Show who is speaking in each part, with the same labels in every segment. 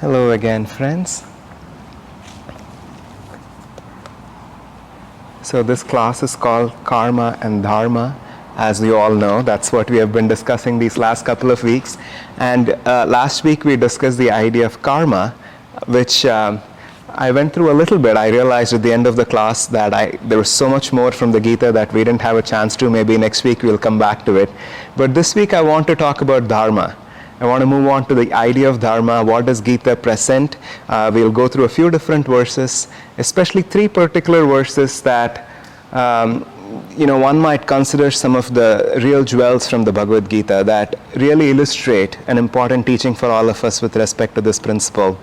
Speaker 1: Hello again, friends. So this class is called Karma and Dharma. As you all know, that's what we have been discussing these last couple of weeks. And last week we discussed the idea of karma, which I went through a little bit. I realized at the end of the class that there was so much more from the Gita that we didn't have a chance to. Maybe next week we'll come back to it. But this week I want to talk about Dharma. I want to move on to the idea of Dharma. What does Gita present? We'll go through a few different verses, especially three particular verses that one might consider some of the real jewels from the Bhagavad Gita that really illustrate an important teaching for all of us with respect to this principle.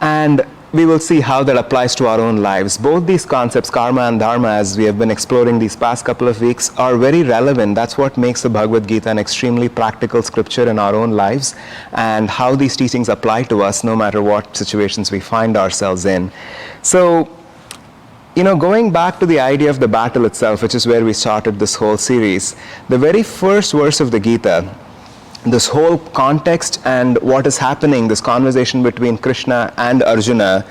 Speaker 1: And we will see how that applies to our own lives. Both these concepts, karma and dharma, as we have been exploring these past couple of weeks, are very relevant. That's what makes the Bhagavad Gita an extremely practical scripture in our own lives, and how these teachings apply to us no matter what situations we find ourselves in. So, going back to the idea of the battle itself, which is where we started this whole series, the very first verse of the Gita, this whole context and what is happening, this conversation between Krishna and Arjuna,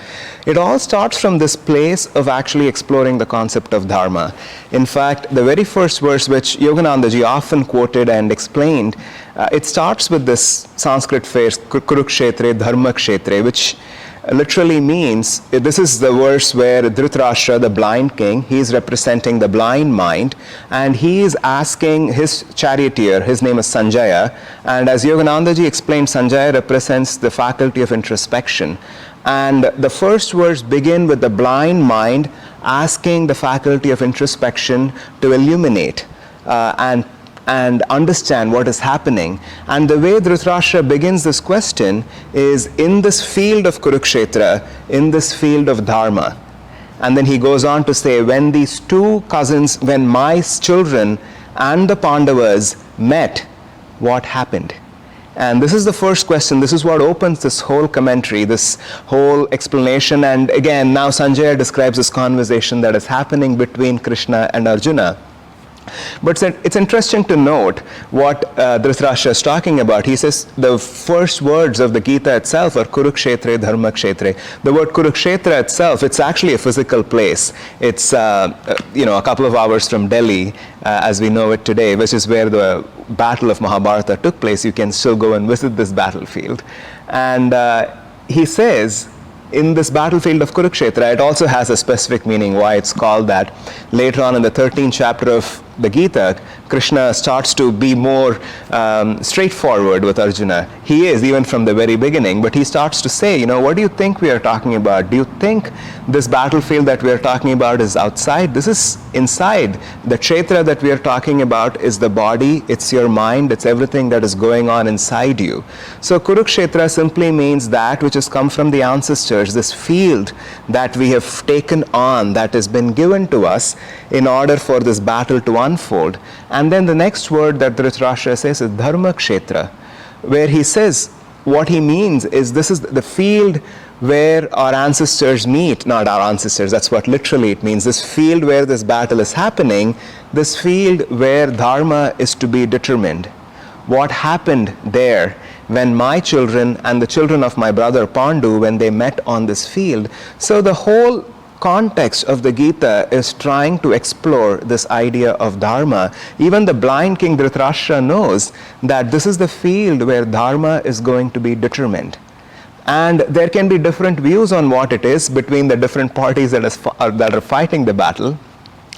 Speaker 1: it all starts from this place of actually exploring the concept of dharma. In fact, the very first verse, which Yogananda ji often quoted and explained, it starts with this Sanskrit phrase, Kurukshetra, Dharma Kshetra, which literally means, this is the verse where Dhritarashtra, the blind king, he is representing the blind mind, and he is asking his charioteer, his name is Sanjaya, and as Yogananda ji explained, Sanjaya represents the faculty of introspection. And the first verse begin with the blind mind asking the faculty of introspection to illuminate and understand what is happening. And the way Dhritarashtra begins this question is in this field of Kurukshetra, in this field of Dharma. And then he goes on to say, when these two cousins, when my children and the Pandavas met, what happened? And this is the first question. This is what opens this whole commentary, this whole explanation. And again, now Sanjaya describes this conversation that is happening between Krishna and Arjuna. But it's interesting to note what Dhritarashtra is talking about. He says the first words of the Gita itself are Kurukshetra, Dharma Kshetra. The word Kurukshetra itself, it's actually a physical place. It's a couple of hours from Delhi, as we know it today, which is where the battle of Mahabharata took place. You can still go and visit this battlefield. And he says, in this battlefield of Kurukshetra, it also has a specific meaning why it's called that. Later on in the 13th chapter of the Gita, Krishna starts to be more straightforward with Arjuna. He is, even from the very beginning, but he starts to say, what do you think we are talking about? Do you think this battlefield that we are talking about is outside? This is inside. The Kshetra that we are talking about is the body, it's your mind, it's everything that is going on inside you. So Kurukshetra simply means that which has come from the ancestors, this field that we have taken on, that has been given to us in order for this battle to unfold. And then the next word that Dhritarashtra says is Dharma Kshetra, where he says what he means is this is the field where our ancestors meet, not our ancestors, that's what literally it means, this field where this battle is happening, this field where dharma is to be determined. What happened there when my children and the children of my brother Pandu, when they met on this field. So the whole context of the Gita is trying to explore this idea of dharma. Even the blind king Dhritarashtra knows that this is the field where dharma is going to be determined. And there can be different views on what it is between the different parties that are fighting the battle.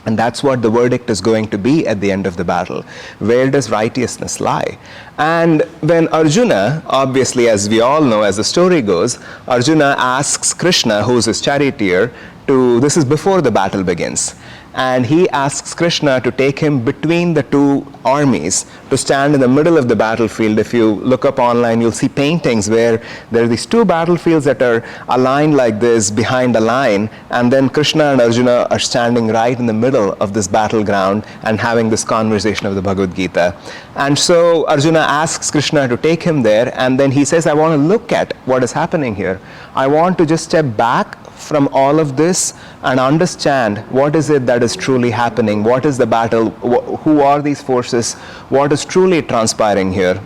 Speaker 1: And that's what the verdict is going to be at the end of the battle. Where does righteousness lie? And when Arjuna, obviously as we all know, as the story goes, Arjuna asks Krishna, who is his charioteer, this is before the battle begins. And he asks Krishna to take him between the two armies, to stand in the middle of the battlefield. If you look up online, you'll see paintings where there are these two battlefields that are aligned like this behind a line, and then Krishna and Arjuna are standing right in the middle of this battleground and having this conversation of the Bhagavad Gita. And so Arjuna asks Krishna to take him there, and then he says, I want to look at what is happening here. I want to just step back from all of this and understand what is it that is truly happening, what is the battle, who are these forces, what is truly transpiring here.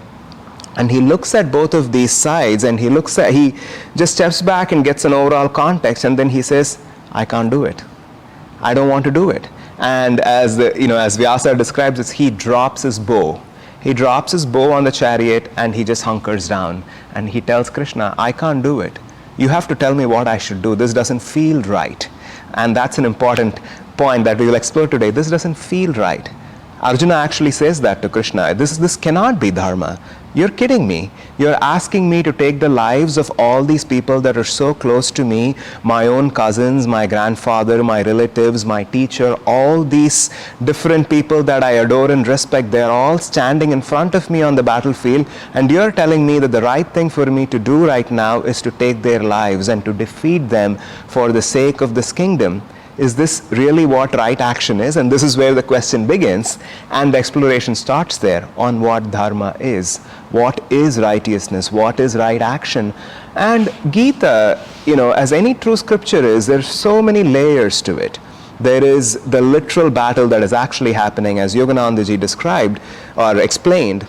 Speaker 1: And he looks at both of these sides, and he just steps back and gets an overall context, and then he says, I can't do it. I don't want to do it. And as Vyasa describes it, he drops his bow. He drops his bow on the chariot, and he just hunkers down. And he tells Krishna, I can't do it. You have to tell me what I should do. This doesn't feel right. And that's an important point that we will explore today. This doesn't feel right. Arjuna actually says that to Krishna. This cannot be dharma. You're kidding me. You're asking me to take the lives of all these people that are so close to me, my own cousins, my grandfather, my relatives, my teacher, all these different people that I adore and respect, they're all standing in front of me on the battlefield, and you're telling me that the right thing for me to do right now is to take their lives and to defeat them for the sake of this kingdom. Is this really what right action is? And this is where the question begins, and the exploration starts there on what dharma is. What is righteousness? What is right action? And Gita, as any true scripture is, there's so many layers to it. There is the literal battle that is actually happening, as Yogananda ji described or explained.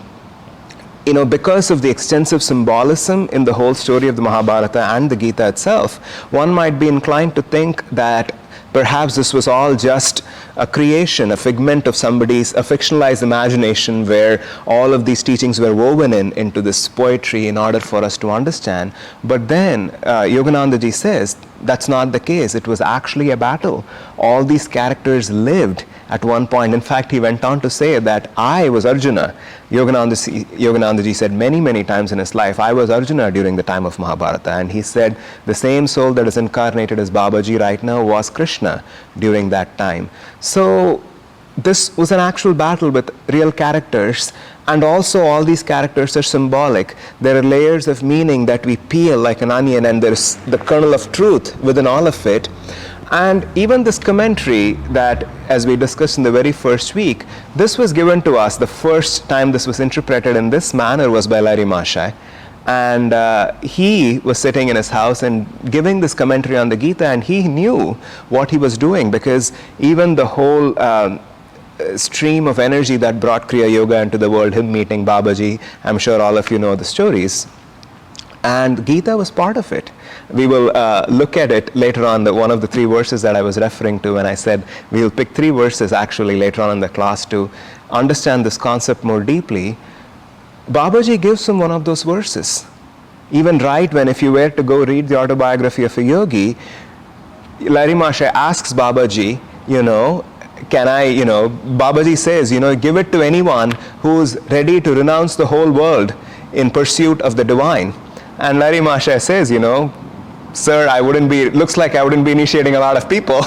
Speaker 1: Because of the extensive symbolism in the whole story of the Mahabharata and the Gita itself, one might be inclined to think that perhaps this was all just a creation, a figment of somebody's, a fictionalized imagination where all of these teachings were woven into this poetry in order for us to understand. But then Yogananda ji says that's not the case. It was actually a battle. All these characters lived at one point. In fact, he went on to say that I was Arjuna. Yogananda ji said many, many times in his life, I was Arjuna during the time of Mahabharata. And he said the same soul that is incarnated as Babaji right now was Krishna during that time. So this was an actual battle with real characters, and also all these characters are symbolic. There are layers of meaning that we peel like an onion, and there's the kernel of truth within all of it. And even this commentary that, as we discussed in the very first week, this was given to us, the first time this was interpreted in this manner was by Larry Mashai. And he was sitting in his house and giving this commentary on the Gita, and he knew what he was doing, because even the whole stream of energy that brought Kriya Yoga into the world, him meeting Babaji, I'm sure all of you know the stories. And Gita was part of it. We will look at it later on, one of the 3 verses that I was referring to, and I said we will pick 3 verses actually later on in the class to understand this concept more deeply. Babaji gives him one of those verses. Even right when, if you were to go read the autobiography of a yogi, Larry Mashai asks Babaji, can I, Babaji says, give it to anyone who's ready to renounce the whole world in pursuit of the divine. And Larry Mashai says, sir, looks like I wouldn't be initiating a lot of people.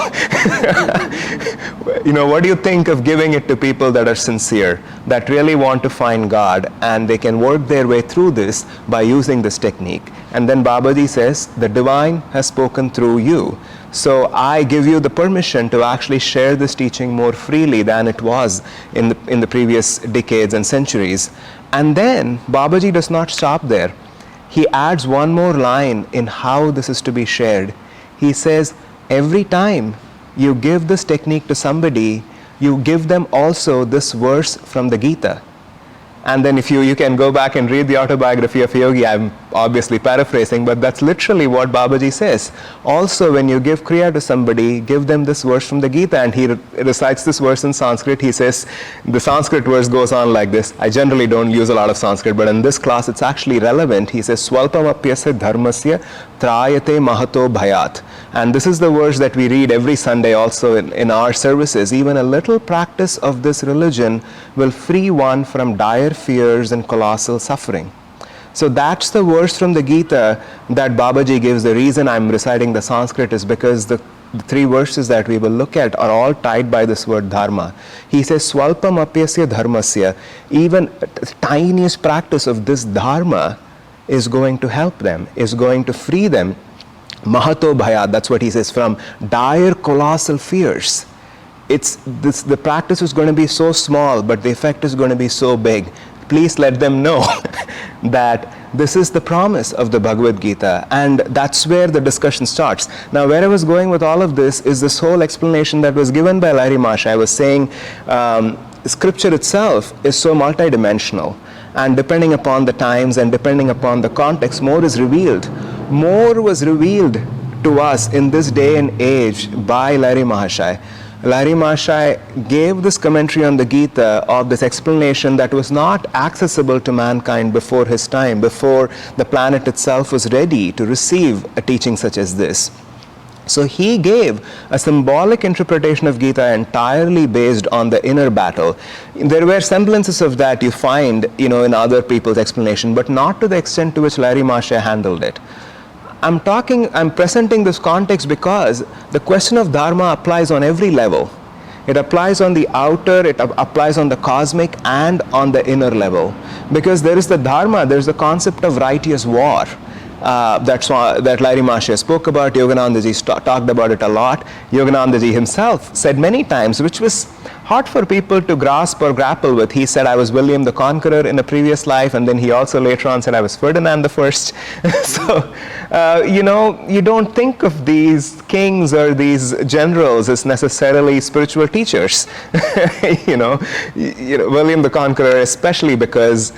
Speaker 1: What do you think of giving it to people that are sincere, that really want to find God, and they can work their way through this by using this technique? And then Babaji says, the divine has spoken through you. So I give you the permission to actually share this teaching more freely than it was in the previous decades and centuries. And then Babaji does not stop there. He adds one more line in how this is to be shared. He says, every time you give this technique to somebody, you give them also this verse from the Gita. And then if you can go back and read the autobiography of a yogi, I'm obviously paraphrasing, but that's literally what Babaji says. Also, when you give Kriya to somebody, give them this verse from the Gita. And he recites this verse in Sanskrit. He says, the Sanskrit verse goes on like this. I generally don't use a lot of Sanskrit, but in this class it's actually relevant. He says, Swalpam apyasya dharmasya trayate mahato bhayat. And this is the verse that we read every Sunday also in our services. Even a little practice of this religion will free one from dire fears and colossal suffering. So that's the verse from the Gita that Babaji gives. The reason I'm reciting the Sanskrit is because the 3 verses that we will look at are all tied by this word dharma. He says, Swalpam apyasya dharmasya. Even the tiniest practice of this dharma is going to help them, is going to free them. Mahato bhayat, that's what he says, from dire colossal fears. The practice is going to be so small, but the effect is going to be so big. Please let them know that this is the promise of the Bhagavad Gita, and that's where the discussion starts. Now, where I was going with all of this is this whole explanation that was given by Larry Mashai. I was saying scripture itself is so multidimensional. And depending upon the times and depending upon the context, more is revealed. More was revealed to us in this day and age by Lahiri Mahashaya. Lahiri Mahashaya gave this commentary on the Gita of this explanation that was not accessible to mankind before his time, before the planet itself was ready to receive a teaching such as this. So he gave a symbolic interpretation of Gita entirely based on the inner battle. There were semblances of that you find, in other people's explanation, but not to the extent to which Lahiri Mahashaya handled it. I'm presenting this context because the question of Dharma applies on every level. It applies on the outer, it applies on the cosmic and on the inner level. Because there is the Dharma, there is the concept of righteous war. That Lahiri Mahashaya spoke about. Yoganandaji talked about it a lot. Yoganandaji himself said many times, which was hard for people to grasp or grapple with. He said, I was William the Conqueror in a previous life, and then he also later on said, I was Ferdinand the First. So, you don't think of these kings or these generals as necessarily spiritual teachers. William the Conqueror, especially because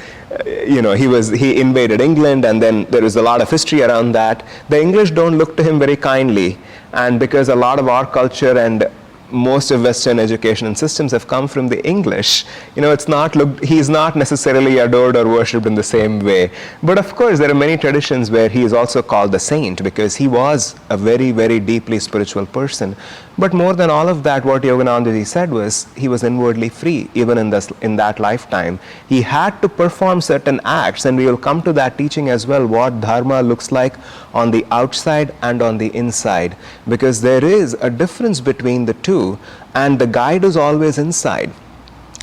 Speaker 1: he invaded England, and then there is a lot of history around that. The English don't look to him very kindly, and because a lot of our culture and most of Western education and systems have come from the English, he's not necessarily adored or worshipped in the same way. But of course, there are many traditions where he is also called the saint because he was a very, very deeply spiritual person. But more than all of that, what Yoganandaji said was he was inwardly free, even in that lifetime. He had to perform certain acts, and we will come to that teaching as well, what Dharma looks like on the outside and on the inside. Because there is a difference between the two, and the guide is always inside.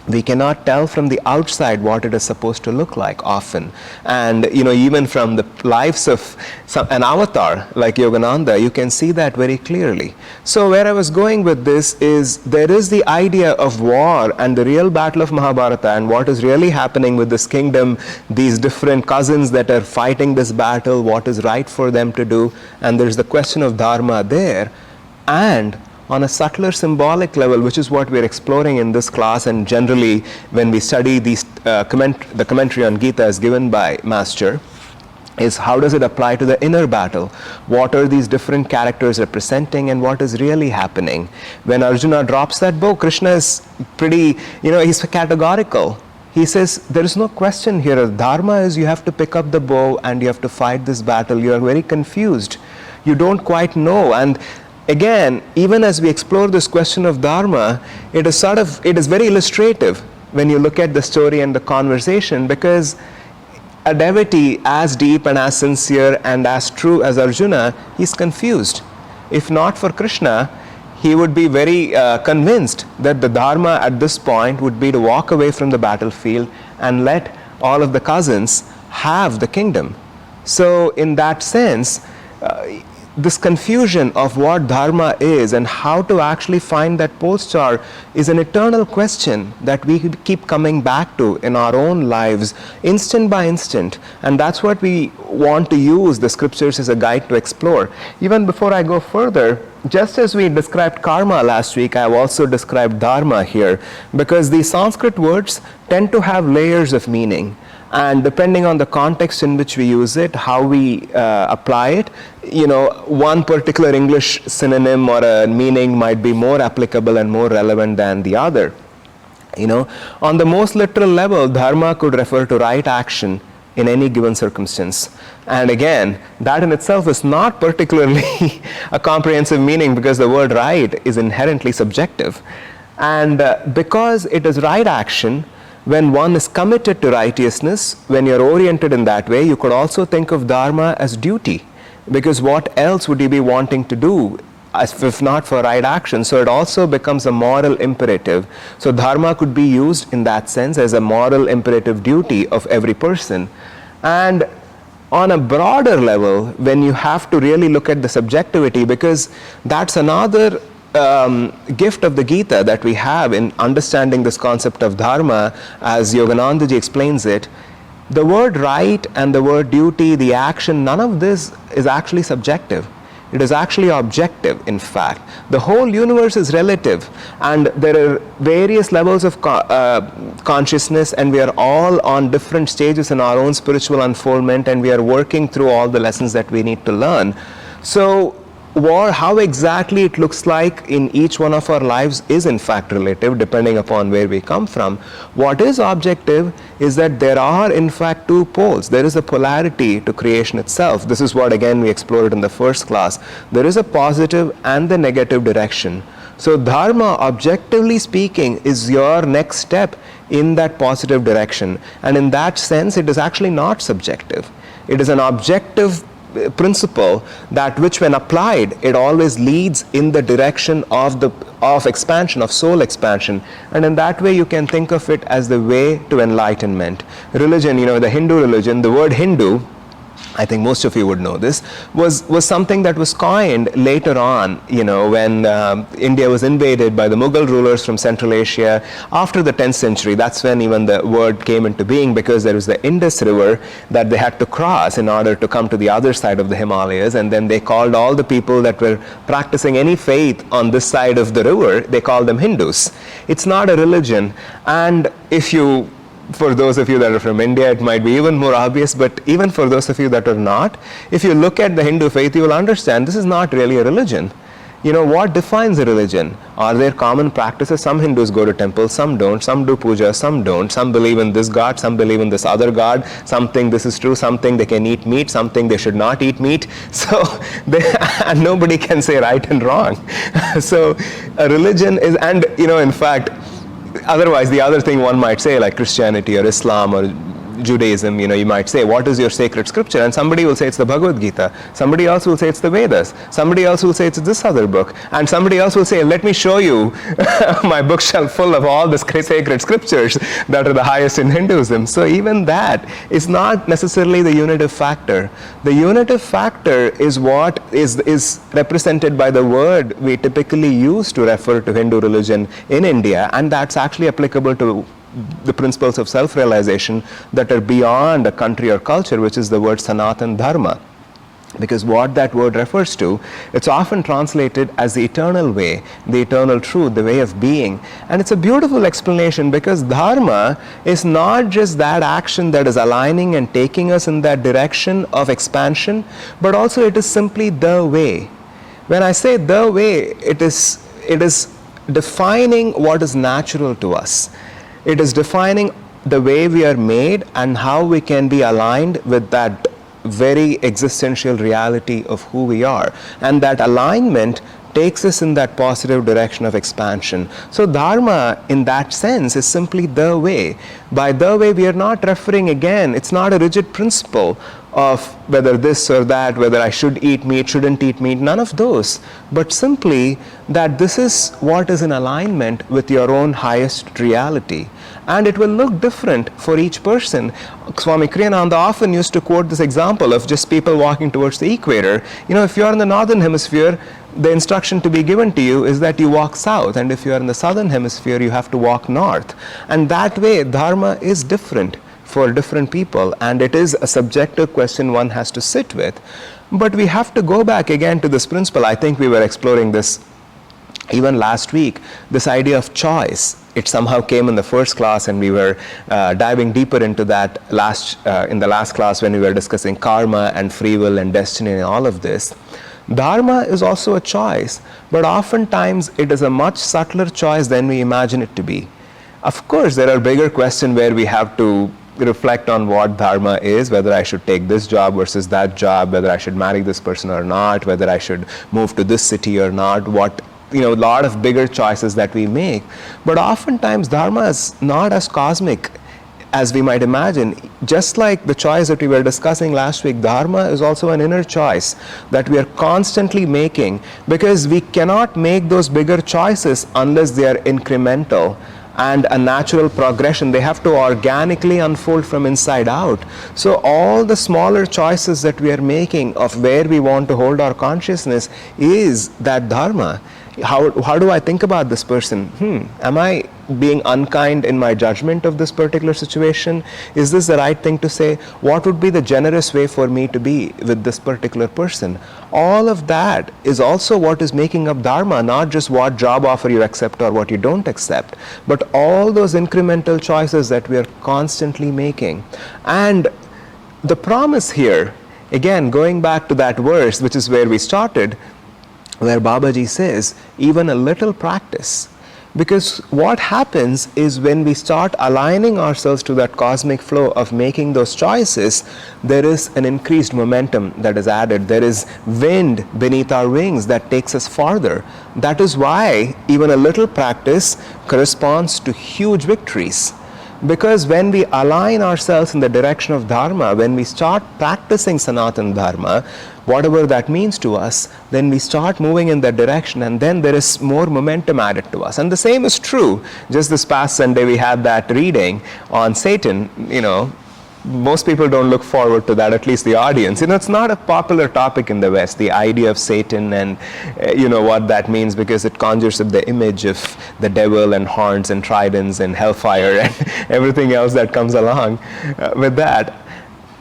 Speaker 1: We cannot tell from the outside what it is supposed to look like often. And even from the lives of an avatar like Yogananda, you can see that very clearly. So where I was going with this is, there is the idea of war and the real battle of Mahabharata and what is really happening with this kingdom, these different cousins that are fighting this battle, what is right for them to do, and there's the question of Dharma there. And on a subtler symbolic level, which is what we're exploring in this class, and generally when we study these the commentary on Gita as given by Master, is how does it apply to the inner battle? What are these different characters representing, and what is really happening? When Arjuna drops that bow, Krishna is pretty, he's categorical. He says, there is no question here. Dharma is you have to pick up the bow and you have to fight this battle. You are very confused. You don't quite know. And again, even as we explore this question of Dharma, it is very illustrative when you look at the story and the conversation, because a devotee as deep and as sincere and as true as Arjuna, he's confused. If not for Krishna, he would be very convinced that the Dharma at this point would be to walk away from the battlefield and let all of the cousins have the kingdom. So in that sense, this confusion of what Dharma is and how to actually find that pole star is an eternal question that we keep coming back to in our own lives, instant by instant. And that's what we want to use the scriptures as a guide to explore. Even before I go further, just as we described karma last week, I have also described Dharma here, because these Sanskrit words tend to have layers of meaning. And depending on the context in which we use it, how we apply it, one particular English synonym or a meaning might be more applicable and more relevant than the other. On the most literal level, Dharma could refer to right action in any given circumstance. And again, that in itself is not particularly a comprehensive meaning, because the word right is inherently subjective. And because it is right action, when one is committed to righteousness, when you're oriented in that way, you could also think of Dharma as duty, because what else would you be wanting to do if not for right action? So it also becomes a moral imperative. So Dharma could be used in that sense as a moral imperative duty of every person. And on a broader level, when you have to really look at the subjectivity, because that's another gift of the Gita that we have in understanding this concept of Dharma, as Yoganandaji explains it. The word right and the word duty, the action, none of this is actually subjective. It is actually objective, in fact. The whole universe is relative, and there are various levels of consciousness, and we are all on different stages in our own spiritual unfoldment, and we are working through all the lessons that we need to learn. So how exactly it looks like in each one of our lives is in fact relative, depending upon where we come from. What is objective is that there are in fact two poles. There is a polarity to creation itself. This is what again we explored in the first class. There is a positive and the negative direction. So dharma, objectively speaking, is your next step in that positive direction, and in that sense it is actually not subjective. It is an objective principle that which when applied, it always leads in the direction of expansion, of soul expansion, and in that way you can think of it as the way to enlightenment. Religion, the Hindu religion, the word Hindu, I think most of you would know this, was something that was coined later on, when India was invaded by the Mughal rulers from Central Asia after the 10th century. That's when even the word came into being, because there was the Indus River that they had to cross in order to come to the other side of the Himalayas, and then they called all the people that were practicing any faith on this side of the river, they called them Hindus. It's not a religion, and for those of you that are from India, it might be even more obvious, but even for those of you that are not, if you look at the Hindu faith, you will understand this is not really a religion. What defines a religion? Are there common practices? Some Hindus go to temples, some don't. Some do puja, some don't. Some believe in this god, some believe in this other god. Some think this is true, some think they can eat meat, some think they should not eat meat. So, and nobody can say right and wrong. So, a religion is, and in fact, otherwise, the other thing one might say, like Christianity or Islam or Judaism, you might say, what is your sacred scripture? And somebody will say it's the Bhagavad Gita. Somebody else will say it's the Vedas. Somebody else will say it's this other book. And somebody else will say, let me show you my bookshelf full of all the sacred scriptures that are the highest in Hinduism. So even that is not necessarily the unitive factor. The unitive factor is what is represented by the word we typically use to refer to Hindu religion in India, and that's actually applicable to the principles of self-realization that are beyond a country or culture, which is the word sanatan dharma. Because what that word refers to, it's often translated as the eternal way, the eternal truth, the way of being. And it's a beautiful explanation, because dharma is not just that action that is aligning and taking us in that direction of expansion, but also it is simply the way. When I say the way, it is defining what is natural to us. It is defining the way we are made and how we can be aligned with that very existential reality of who we are. And that alignment takes us in that positive direction of expansion. So dharma in that sense is simply the way. By the way, we are not referring, again, it's not a rigid principle of whether this or that, whether I should eat meat, shouldn't eat meat, none of those, but simply that this is what is in alignment with your own highest reality. And it will look different for each person. Swami Kriyananda often used to quote this example of just people walking towards the equator. If you're in the northern hemisphere, the instruction to be given to you is that you walk south, and if you're in the southern hemisphere, you have to walk north. And that way, dharma is different for different people, and it is a subjective question one has to sit with. But we have to go back again to this principle. I think we were exploring this even last week, this idea of choice. It somehow came in the first class, and we were diving deeper into that in the last class when we were discussing karma and free will and destiny and all of this. Dharma is also a choice, but oftentimes it is a much subtler choice than we imagine it to be. Of course, there are bigger questions where we have to reflect on what dharma is, whether I should take this job versus that job, whether I should marry this person or not, whether I should move to this city or not, a lot of bigger choices that we make. But oftentimes dharma is not as cosmic as we might imagine. Just like the choice that we were discussing last week, dharma is also an inner choice that we are constantly making, because we cannot make those bigger choices unless they are incremental and a natural progression. They have to organically unfold from inside out. So all the smaller choices that we are making of where we want to hold our consciousness is that dharma. How do I think about this person? Am I being unkind in my judgment of this particular situation? Is this the right thing to say? What would be the generous way for me to be with this particular person? All of that is also what is making up Dharma, not just what job offer you accept or what you don't accept, but all those incremental choices that we are constantly making. And the promise here, again, going back to that verse, which is where we started, where Babaji says, even a little practice. Because what happens is when we start aligning ourselves to that cosmic flow of making those choices, there is an increased momentum that is added. There is wind beneath our wings that takes us farther. That is why even a little practice corresponds to huge victories. Because when we align ourselves in the direction of Dharma, when we start practicing sanatan Dharma, whatever that means to us, then we start moving in that direction, and then there is more momentum added to us. And the same is true. Just this past Sunday we had that reading on Satan. Most people don't look forward to that, at least the audience. It's not a popular topic in the West, the idea of Satan and what that means, because it conjures up the image of the devil and horns and tridents and hellfire and everything else that comes along with that.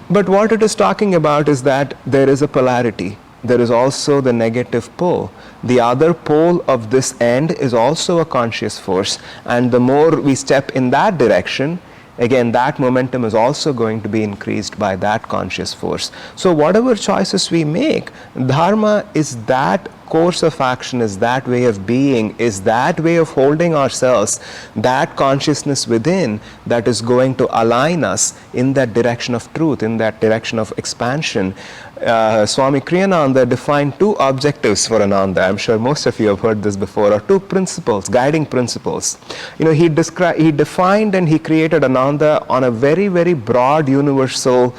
Speaker 1: But what it is talking about is that there is a polarity. There is also the negative pole. The other pole of this end is also a conscious force, and the more we step in that direction, again, that momentum is also going to be increased by that conscious force. So whatever choices we make, Dharma is that course of action, is that way of being, is that way of holding ourselves, that consciousness within that is going to align us in that direction of truth, in that direction of expansion. Swami Kriyananda defined two objectives for Ananda. I'm sure most of you have heard this before, or two principles, guiding principles. He defined and he created Ananda on a very, very broad universal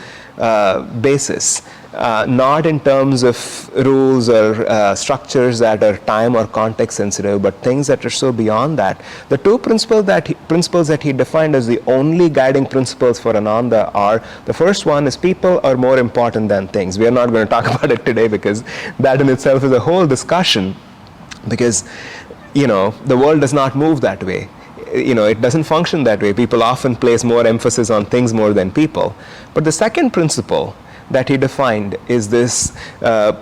Speaker 1: basis. Not in terms of rules or structures that are time or context sensitive, but things that are so beyond that. The two principles that he defined as the only guiding principles for Ananda are, the first one is people are more important than things. We are not going to talk about it today because that in itself is a whole discussion, because the world does not move that way. It doesn't function that way. People often place more emphasis on things more than people. But the second principle that he defined is this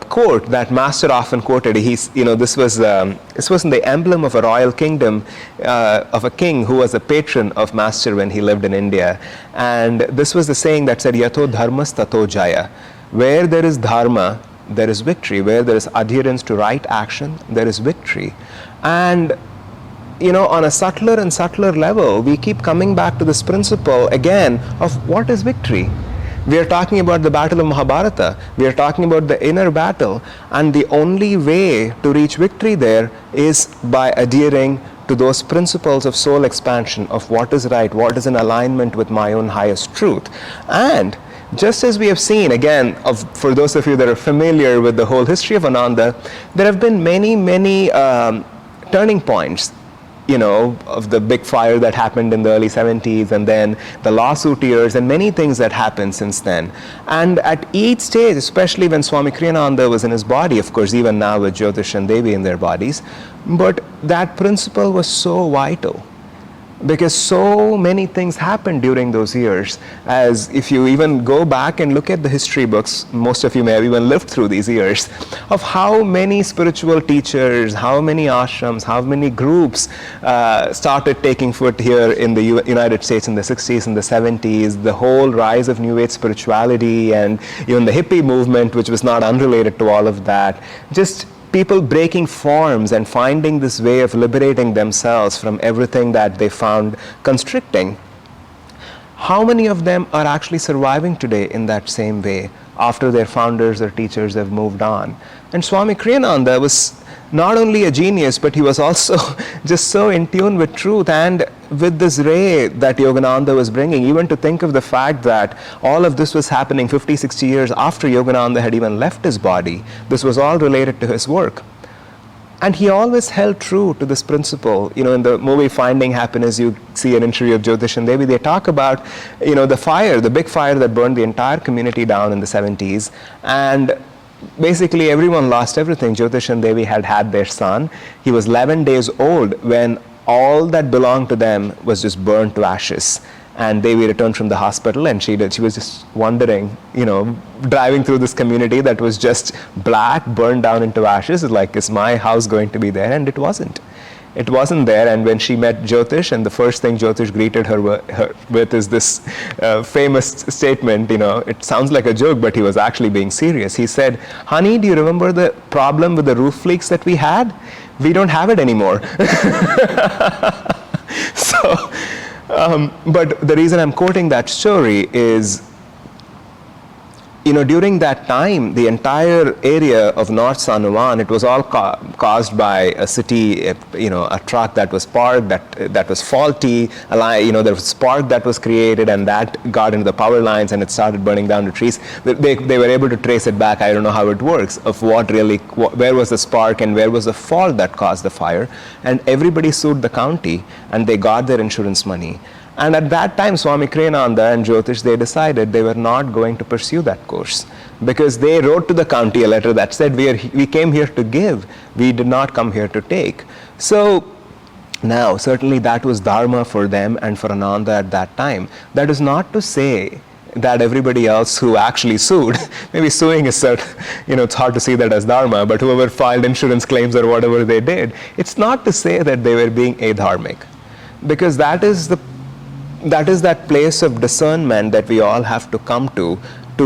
Speaker 1: quote that Master often quoted. This was in the emblem of a royal kingdom, of a king who was a patron of Master when he lived in India. And this was the saying that said, Yato dharmas tato jaya. Where there is dharma, there is victory. Where there is adherence to right action, there is victory. And on a subtler and subtler level, we keep coming back to this principle again of what is victory. We are talking about the battle of Mahabharata. We are talking about the inner battle. And the only way to reach victory there is by adhering to those principles of soul expansion, of what is right, what is in alignment with my own highest truth. And just as we have seen, again, for those of you that are familiar with the whole history of Ananda, there have been many, many turning points. Of the big fire that happened in the early 70s, and then the lawsuit years, and many things that happened since then. And at each stage, especially when Swami Kriyananda was in his body, of course, even now with Jyotish and Devi in their bodies, but that principle was so vital. Because so many things happened during those years. As if you even go back and look at the history books, most of you may have even lived through these years, of how many spiritual teachers, how many ashrams, how many groups started taking foot here in the United States in the 60s and the 70s, the whole rise of New Age spirituality, and even the hippie movement, which was not unrelated to all of that. Just people breaking forms and finding this way of liberating themselves from everything that they found constricting. How many of them are actually surviving today in that same way after their founders or teachers have moved on? And Swami Kriyananda was not only a genius, but he was also just so in tune with truth and with this ray that Yogananda was bringing. Even to think of the fact that all of this was happening 50, 60 years after Yogananda had even left his body. This was all related to his work. And he always held true to this principle. In the movie Finding Happiness, you see an interview of Jyotish and Devi. They talk about, the fire, the big fire that burned the entire community down in the 70s. And basically everyone lost everything. Jyotish and Devi had their son. He was 11 days old when all that belonged to them was just burned to ashes. And Devi returned from the hospital, and she was just wondering, driving through this community that was just black, burned down into ashes. Like, is my house going to be there? And it wasn't. It wasn't there. And when she met Jyotish, and the first thing Jyotish greeted her with is this famous statement, it sounds like a joke, but he was actually being serious. He said, "Honey, do you remember the problem with the roof leaks that we had? We don't have it anymore." So, but the reason I'm quoting that story is, during that time, the entire area of North Sanuan, it was all caused by a city, a truck that was parked, that was faulty, there was spark that was created, and that got into the power lines, and it started burning down the trees. They were able to trace it back. I don't know how it works, of where was the spark and where was the fault that caused the fire. And everybody sued the county, and they got their insurance money. And at that time, Swami Kriyananda and Jyotish, they decided they were not going to pursue that course, because they wrote to the county a letter that said, we came here to give, we did not come here to take. So now, certainly that was Dharma for them and for Ananda at that time. That is not to say that everybody else who actually sued, maybe suing is it's hard to see that as Dharma, but whoever filed insurance claims or whatever they did, it's not to say that they were being adharmic, because that is that place of discernment that we all have to come to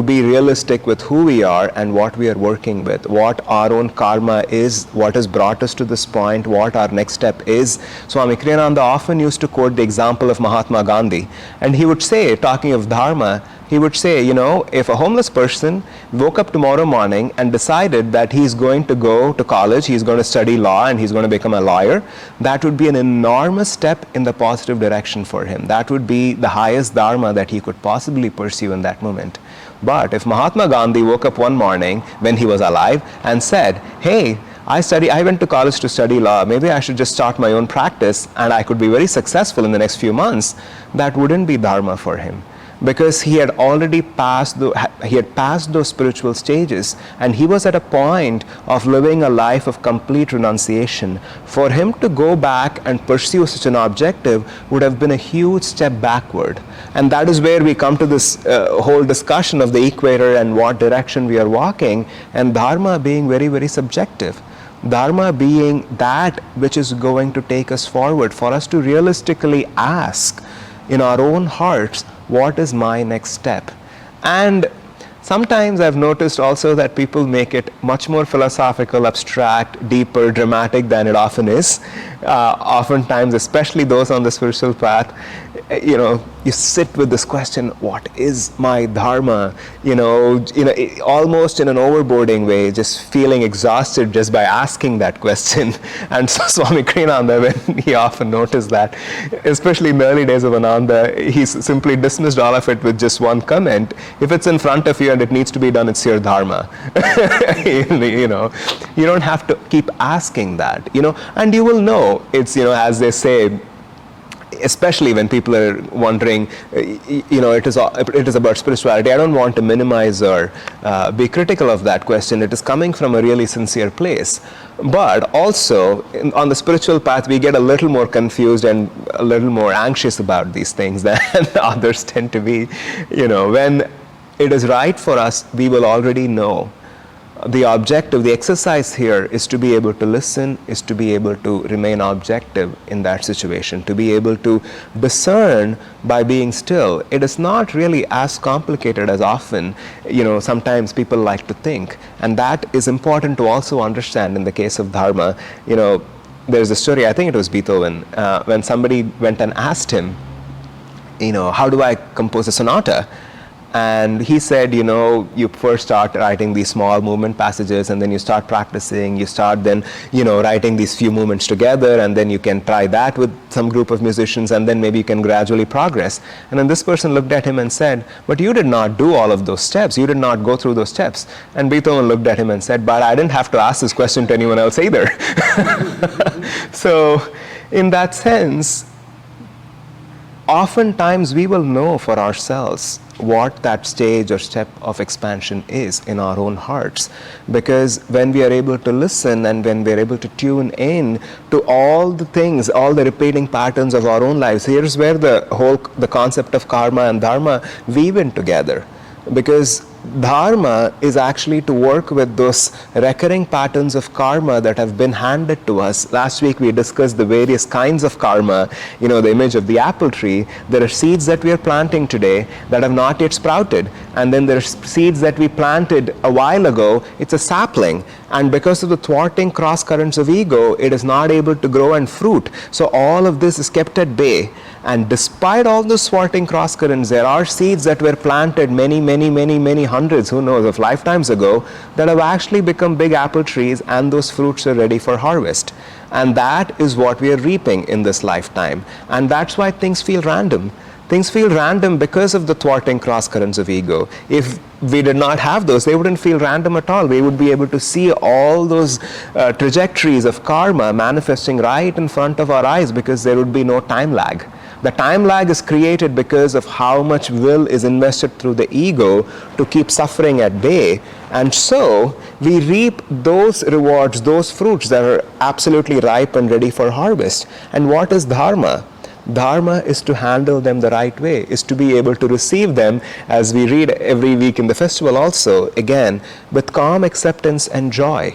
Speaker 1: be realistic with who we are and what we are working with, what our own karma is, what has brought us to this point, what our next step is. Swami Kriyananda often used to quote the example of Mahatma Gandhi, and he would say, talking of Dharma, he would say, if a homeless person woke up tomorrow morning and decided that he's going to go to college, he's going to study law, and he's going to become a lawyer, that would be an enormous step in the positive direction for him. That would be the highest Dharma that he could possibly pursue in that moment. But if Mahatma Gandhi woke up one morning when he was alive and said, "Hey, I went to college to study law, maybe I should just start my own practice and I could be very successful in the next few months," that wouldn't be Dharma for him, because he had already passed those spiritual stages, and he was at a point of living a life of complete renunciation. For him to go back and pursue such an objective would have been a huge step backward. And that is where we come to this whole discussion of the equator and what direction we are walking, and Dharma being very, very subjective. Dharma being that which is going to take us forward, for us to realistically ask in our own hearts, what is my next step? And sometimes I've noticed also that people make it much more philosophical, abstract, deeper, dramatic than it often is. Oftentimes, especially those on the spiritual path, you sit with this question, what is my Dharma? Almost in an overboarding way, just feeling exhausted just by asking that question. And so Swami Kriyananda, when he often noticed that, especially in the early days of Ananda, he simply dismissed all of it with just one comment: if it's in front of you and it needs to be done, it's your Dharma. You don't have to keep asking that, and you will know. It's, as they say, especially when people are wondering, it is about spirituality. I don't want to minimize or be critical of that question. It is coming from a really sincere place. But also, on the spiritual path, we get a little more confused and a little more anxious about these things than others tend to be. When it is right for us, we will already know. The objective, the exercise here is to be able to listen, is to be able to remain objective in that situation, to be able to discern by being still. It is not really as complicated as often, sometimes people like to think. And that is important to also understand in the case of Dharma. There's a story, I think it was Beethoven, when somebody went and asked him, how do I compose a sonata? And he said, you first start writing these small movement passages, and then you start practicing, you start then, writing these few movements together, and then you can try that with some group of musicians, and then maybe you can gradually progress. And then this person looked at him and said, but you did not do all of those steps, you did not go through those steps. And Beethoven looked at him and said, but I didn't have to ask this question to anyone else either. So, in that sense, oftentimes we will know for ourselves what that stage or step of expansion is in our own hearts, because when we are able to listen and when we are able to tune in to all the things, all the repeating patterns of our own lives, here's where the concept of karma and dharma weave in together. Because dharma is actually to work with those recurring patterns of karma that have been handed to us. Last week we discussed the various kinds of karma, the image of the apple tree. There are seeds that we are planting today that have not yet sprouted, and then there are seeds that we planted a while ago. It's a sapling, and because of the thwarting cross currents of ego, it is not able to grow and fruit. So all of this is kept at bay. And despite all the thwarting cross currents, there are seeds that were planted many hundreds, who knows, of lifetimes ago, that have actually become big apple trees, and those fruits are ready for harvest. And that is what we are reaping in this lifetime. And that's why things feel random. Things feel random because of the thwarting cross currents of ego. If we did not have those, they wouldn't feel random at all. We would be able to see all those trajectories of karma manifesting right in front of our eyes, because there would be no time lag. The time lag is created because of how much will is invested through the ego to keep suffering at bay. And so we reap those rewards, those fruits that are absolutely ripe and ready for harvest. And what is dharma? Dharma is to handle them the right way, is to be able to receive them, as we read every week in the festival also, again, with calm acceptance and joy.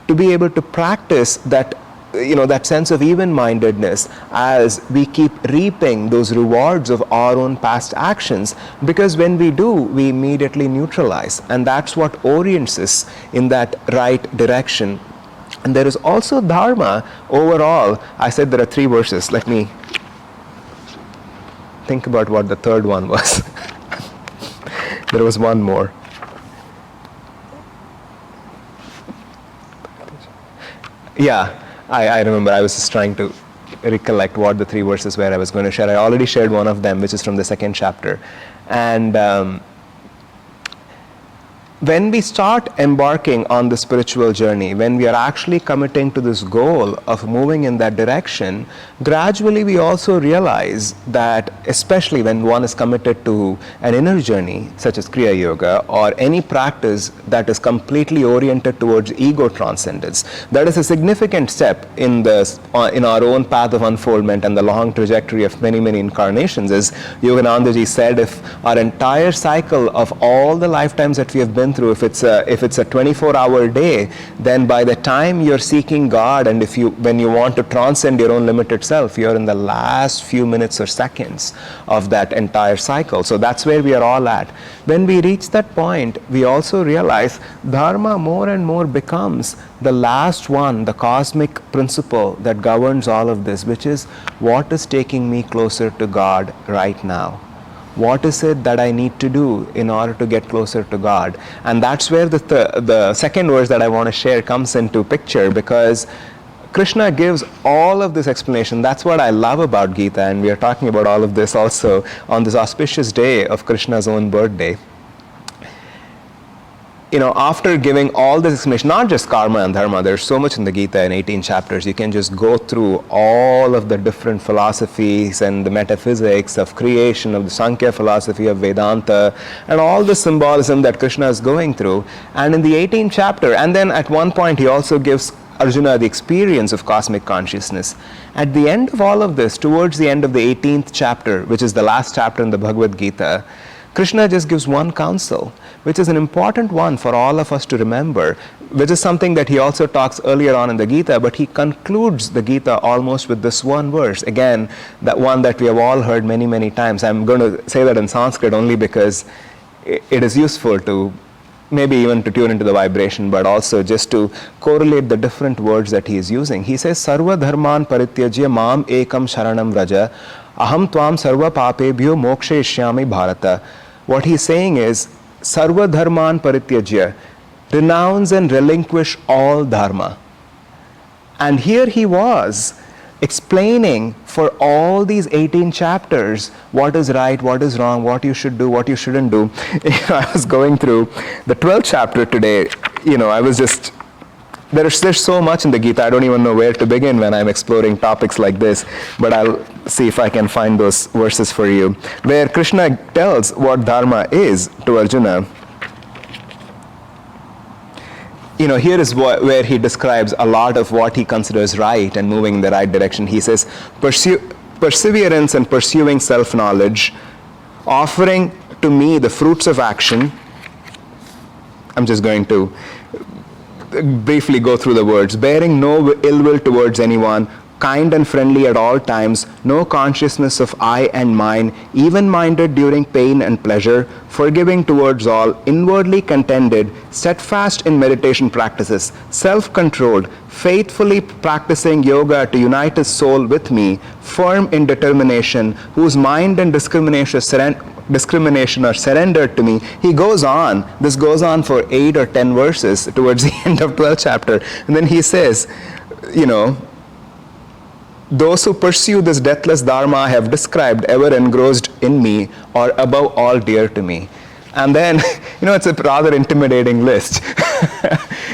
Speaker 1: To be able to practice that that sense of even-mindedness as we keep reaping those rewards of our own past actions, because when we do, we immediately neutralize, and that's what orients us in that right direction. And there is also dharma overall. I said there are 3 verses. Let me think about what the third one was. There was one more. Yeah. I remember. I was just trying to recollect what the 3 verses were I was going to share. I already shared one of them, which is from the 2nd chapter. And when we start embarking on the spiritual journey, when we are actually committing to this goal of moving in that direction, gradually we also realize that, especially when one is committed to an inner journey, such as Kriya Yoga, or any practice that is completely oriented towards ego transcendence, that is a significant step in our own path of unfoldment and the long trajectory of many incarnations. As Yogananda ji said, if our entire cycle of all the lifetimes that we have been through, if it's a 24-hour day, then by the time you're seeking God, and when you want to transcend your own limited self, you're in the last few minutes or seconds of that entire cycle. So that's where we are all at. When we reach that point, we also realize dharma more and more becomes the last one, the cosmic principle that governs all of this, which is what is taking me closer to God right now. What is it that I need to do in order to get closer to God? And that's where the second verse that I want to share comes into picture, because Krishna gives all of this explanation. That's what I love about Gita, and we are talking about all of this also on this auspicious day of Krishna's own birthday. After giving all this explanation, not just karma and dharma, there's so much in the Gita in 18 chapters. You can just go through all of the different philosophies and the metaphysics of creation, of the Sankhya philosophy, of Vedanta, and all the symbolism that Krishna is going through. And in the 18th chapter, and then at one point he also gives Arjuna the experience of cosmic consciousness. At the end of all of this, towards the end of the 18th chapter, which is the last chapter in the Bhagavad Gita, Krishna just gives one counsel, which is an important one for all of us to remember, which is something that he also talks earlier on in the Gita, but he concludes the Gita almost with this one verse. Again, that one that we have all heard many times. I'm going to say that in Sanskrit only because it is useful to maybe even to tune into the vibration, but also just to correlate the different words that he is using. He says, Sarva dharman parityajya mam ekam sharanam vraja, aham tvam sarva papebhyo mokshayishyami bharata. What he's saying is, Sarva dharman parityajya, renounce and relinquish all dharma. And here he was explaining for all these 18 chapters what is right, what is wrong, what you should do, what you shouldn't do. I was going through the 12th chapter today. I was just there's so much in the Gita, I don't even know where to begin when I'm exploring topics like this, but I'll see if I can find those verses for you, where Krishna tells what dharma is to Arjuna. Here is where he describes a lot of what he considers right and moving in the right direction. He says, perseverance and pursuing self-knowledge, offering to me the fruits of action. I'm just going to briefly go through the words. Bearing no ill will towards anyone, kind and friendly at all times, no consciousness of I and mine, even-minded during pain and pleasure, forgiving towards all, inwardly contented, steadfast in meditation practices, self-controlled, faithfully practicing yoga to unite his soul with me, firm in determination, whose mind and discrimination are surrendered to me. He goes on. This goes on for 8 or 10 verses towards the end of 12th chapter. And then he says, those who pursue this deathless dharma I have described, ever engrossed in me, are above all dear to me. And then, it's a rather intimidating list.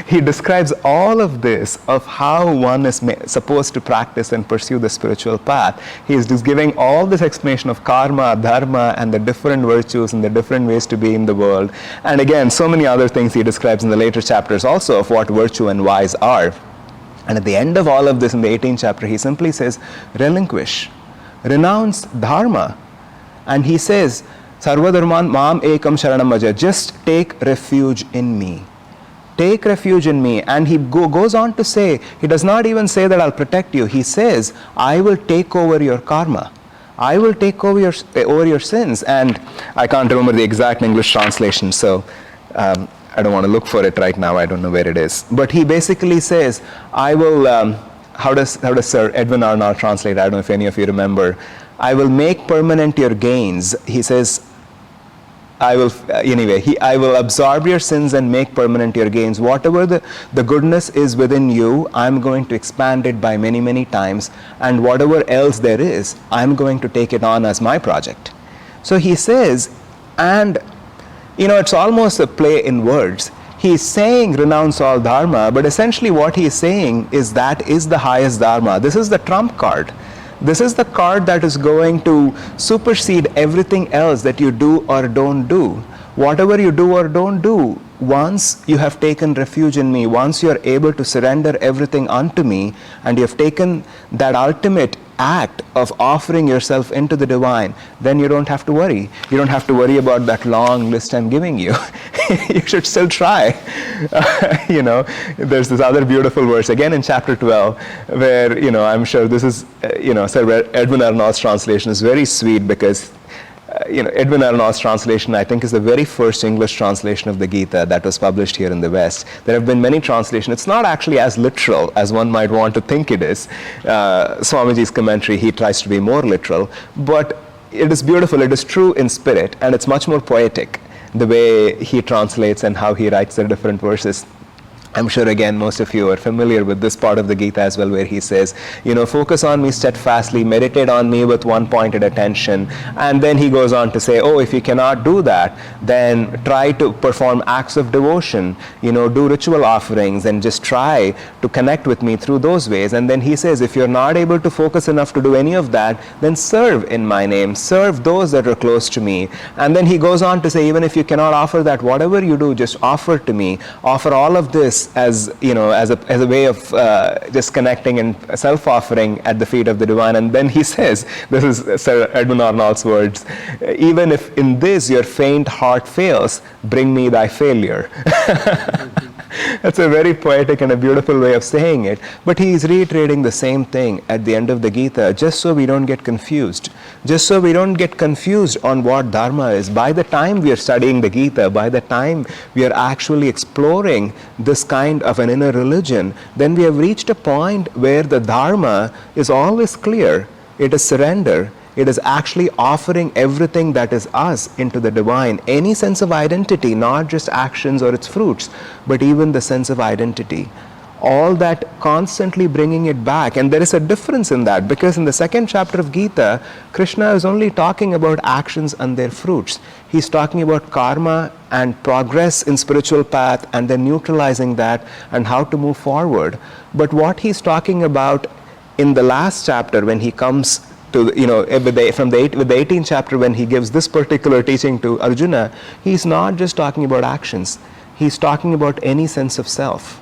Speaker 1: He describes all of this, of how one is supposed to practice and pursue the spiritual path. He is just giving all this explanation of karma, dharma, and the different virtues and the different ways to be in the world. And again, so many other things he describes in the later chapters also of what virtue and vice are. And at the end of all of this, in the 18th chapter, he simply says, relinquish, renounce dharma. And he says, Sarva dharman mam ekam sharanam bhaja, just take refuge in me. Take refuge in me. And he goes on to say, he does not even say that I'll protect you. He says, I will take over your karma. I will take over your sins. And I can't remember the exact English translation, so I don't want to look for it right now. I don't know where it is. But he basically says, I will, how does Sir Edwin Arnold translate? I don't know if any of you remember. I will make permanent your gains. He says, I will absorb your sins and make permanent your gains. Whatever the goodness is within you, I'm going to expand it by many, many times. And whatever else there is, I'm going to take it on as my project. So he says, and it's almost a play in words. He's saying renounce all dharma, but essentially what he's saying is that is the highest dharma. This is the trump card. This is the card that is going to supersede everything else that you do or don't do. Whatever you do or don't do, once you have taken refuge in me, once you are able to surrender everything unto me, and you have taken that ultimate act of offering yourself into the divine, then you don't have to worry. You don't have to worry about that long list I'm giving you. You should still try. There's this other beautiful verse again in chapter 12 where, I'm sure this is, Sir Edwin Arnold's translation is very sweet because Edwin Arnold's translation, I think, is the very first English translation of the Gita that was published here in the West. There have been many translations. It's not actually as literal as one might want to think it is. Swamiji's commentary, he tries to be more literal, but it is beautiful. It is true in spirit, and it's much more poetic, the way he translates and how he writes the different verses. I'm sure, again, most of you are familiar with this part of the Gita as well, where he says, focus on me steadfastly, meditate on me with one-pointed attention. And then he goes on to say, if you cannot do that, then try to perform acts of devotion, do ritual offerings, and just try to connect with me through those ways. And then he says, if you're not able to focus enough to do any of that, then serve in my name, serve those that are close to me. And then he goes on to say, even if you cannot offer that, whatever you do, just offer to me, offer all of this as a way of just connecting and self-offering at the feet of the divine. And then he says, this is Sir Edwin Arnold's words, even if in this your faint heart fails, bring me thy failure. That's a very poetic and a beautiful way of saying it. But he is reiterating the same thing at the end of the Gita, just so we don't get confused. Just so we don't get confused on what dharma is. By the time we are studying the Gita, by the time we are actually exploring this kind of an inner religion, then we have reached a point where the dharma is always clear. It is surrender. It is actually offering everything that is us into the divine. Any sense of identity, not just actions or its fruits, but even the sense of identity. all that constantly bringing it back. And there is a difference in that, because in the second chapter of Gita, Krishna is only talking about actions and their fruits. He's talking about karma and progress in spiritual path, and then neutralizing that and how to move forward. But what he's talking about in the last chapter, when he comes to, with the 18th chapter, when he gives this particular teaching to Arjuna, he's not just talking about actions. He's talking about any sense of self.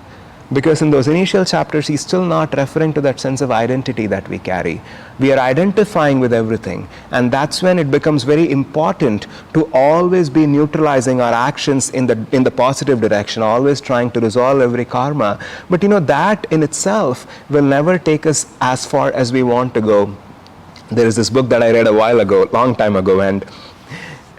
Speaker 1: Because in those initial chapters, he's still not referring to that sense of identity that we carry. We are identifying with everything. And that's when it becomes very important to always be neutralizing our actions in the positive direction, always trying to resolve every karma. But that in itself will never take us as far as we want to go. There is this book that I read a while ago, long time ago, and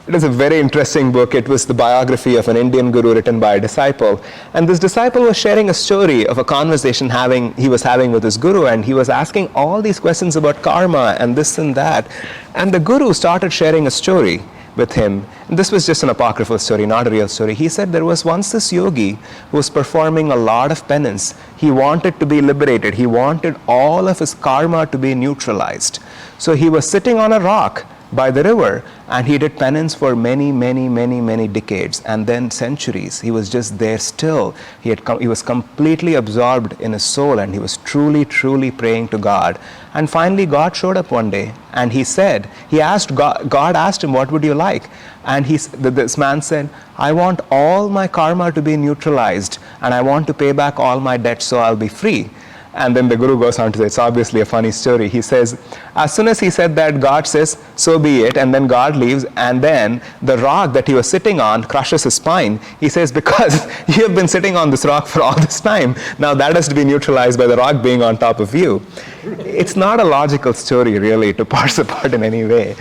Speaker 1: it is a very interesting book. It was the biography of an Indian guru written by a disciple. And this disciple was sharing a story of a conversation he was having with his guru, and he was asking all these questions about karma and this and that. And the guru started sharing a story with him. And this was just an apocryphal story, not a real story. He said there was once this yogi who was performing a lot of penance. He wanted to be liberated. He wanted all of his karma to be neutralized. So he was sitting on a rock by the river, and he did penance for many, many, many, many decades, and then centuries. He was just there still. He was completely absorbed in his soul, and he was truly, truly praying to God. And finally, God showed up one day, and God asked him, what would you like? And this man said, I want all my karma to be neutralized, and I want to pay back all my debts so I'll be free. And then the guru goes on to say, it's obviously a funny story. He says, as soon as he said that, God says, so be it. And then God leaves. And then the rock that he was sitting on crushes his spine. He says, because you have been sitting on this rock for all this time, now that has to be neutralized by the rock being on top of you. It's not a logical story, really, to parse apart in any way.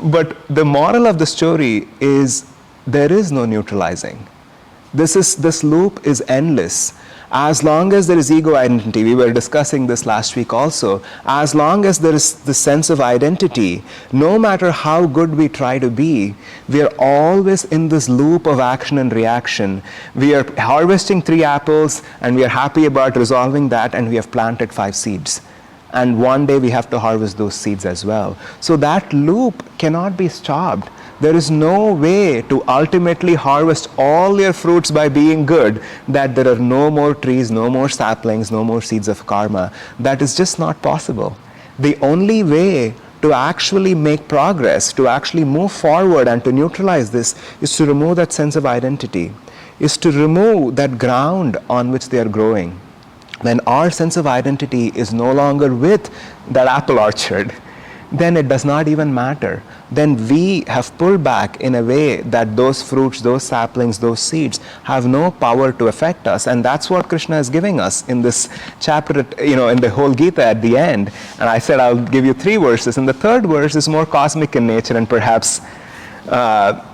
Speaker 1: But the moral of the story is there is no neutralizing. This loop is endless. As long as there is ego identity, we were discussing this last week also, as long as there is the sense of identity, no matter how good we try to be, we are always in this loop of action and reaction. We are harvesting 3 apples, and we are happy about resolving that, and we have planted 5 seeds. And one day we have to harvest those seeds as well. So that loop cannot be stopped. There is no way to ultimately harvest all your fruits by being good, that there are no more trees, no more saplings, no more seeds of karma. That is just not possible. The only way to actually make progress, to actually move forward and to neutralize this, is to remove that sense of identity, is to remove that ground on which they are growing. When our sense of identity is no longer with that apple orchard, then it does not even matter. Then we have pulled back in a way that those fruits, those saplings, those seeds have no power to affect us. And that's what Krishna is giving us in this chapter, in the whole Gita at the end. And I said I'll give you 3 verses. And the 3rd verse is more cosmic in nature, and perhaps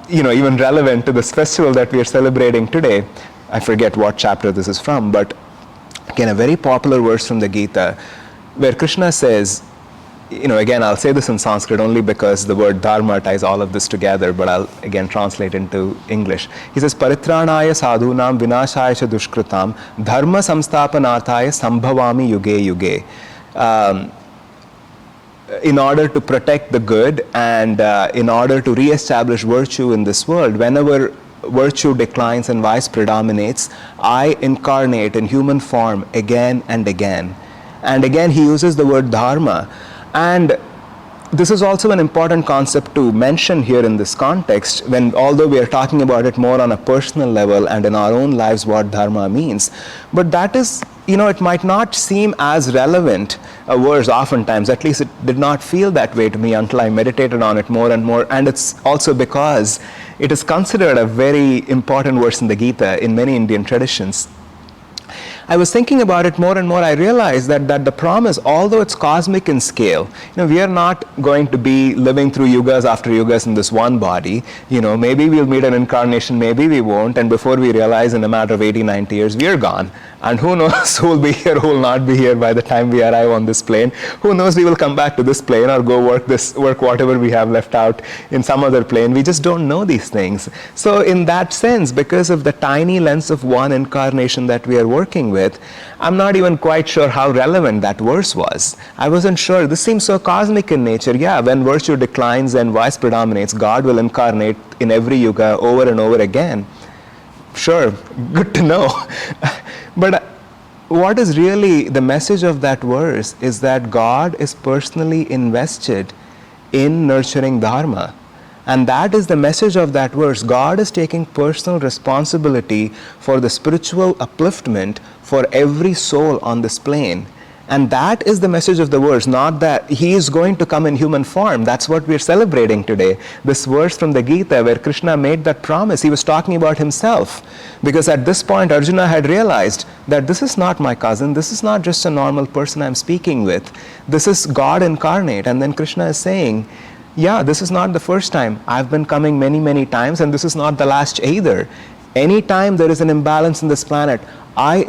Speaker 1: even relevant to this festival that we are celebrating today. I forget what chapter this is from, but again, a very popular verse from the Gita, where Krishna says, again, I'll say this in Sanskrit only because the word dharma ties all of this together, but I'll again translate into English. He says, Paritranaya sadhunam vinashaya cha dushkritam dharma samsthapanarthaya sambhavami yuge yuge. In order to protect the good and in order to re-establish virtue in this world, whenever virtue declines and vice predominates, I incarnate in human form again and again. And again, he uses the word dharma. And this is also an important concept to mention here in this context, although we are talking about it more on a personal level and in our own lives what dharma means. But that is, it might not seem as relevant a verse oftentimes, at least it did not feel that way to me until I meditated on it more and more. And it's also because it is considered a very important verse in the Gita in many Indian traditions. I was thinking about it more and more. I realized that the promise, although it's cosmic in scale, we are not going to be living through yugas after yugas in this one body. Maybe we'll meet an incarnation, maybe we won't, and before we realize, in a matter of 80, 90 years, we are gone. And who knows who will be here, who will not be here by the time we arrive on this plane. Who knows, we will come back to this plane or go work whatever we have left out in some other plane. We just don't know these things. So in that sense, because of the tiny lens of one incarnation that we are working with, I'm not even quite sure how relevant that verse was. I wasn't sure. This seems so cosmic in nature. Yeah, when virtue declines and vice predominates, God will incarnate in every yuga over and over again. Sure, good to know. But what is really the message of that verse is that God is personally invested in nurturing Dharma. And that is the message of that verse. God is taking personal responsibility for the spiritual upliftment for every soul on this plane. And that is the message of the verse, not that he is going to come in human form. That's what we're celebrating today. This verse from the Gita where Krishna made that promise, he was talking about himself. Because at this point, Arjuna had realized that this is not my cousin, this is not just a normal person I'm speaking with. This is God incarnate. And then Krishna is saying, yeah, this is not the first time. I've been coming many, many times, and this is not the last either. Anytime there is an imbalance in this planet, I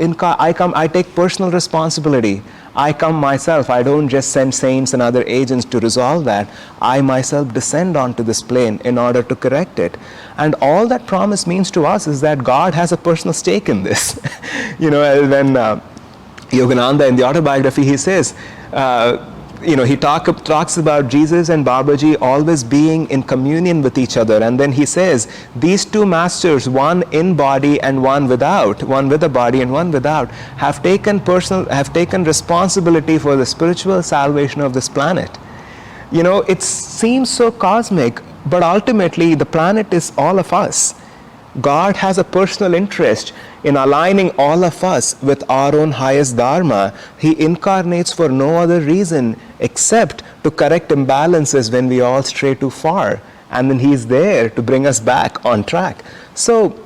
Speaker 1: take personal responsibility. I come myself. I don't just send saints and other agents to resolve that. I myself descend onto this plane in order to correct it. And all that promise means to us is that God has a personal stake in this. When Yogananda in the autobiography, he says, he talks about Jesus and Babaji always being in communion with each other, and then he says these two masters, one in body and one without, one with a body and one without, have taken responsibility for the spiritual salvation of this planet. It seems so cosmic, but ultimately the planet is all of us. God has a personal interest in aligning all of us with our own highest Dharma. He incarnates for no other reason except to correct imbalances when we all stray too far. And then He's there to bring us back on track. So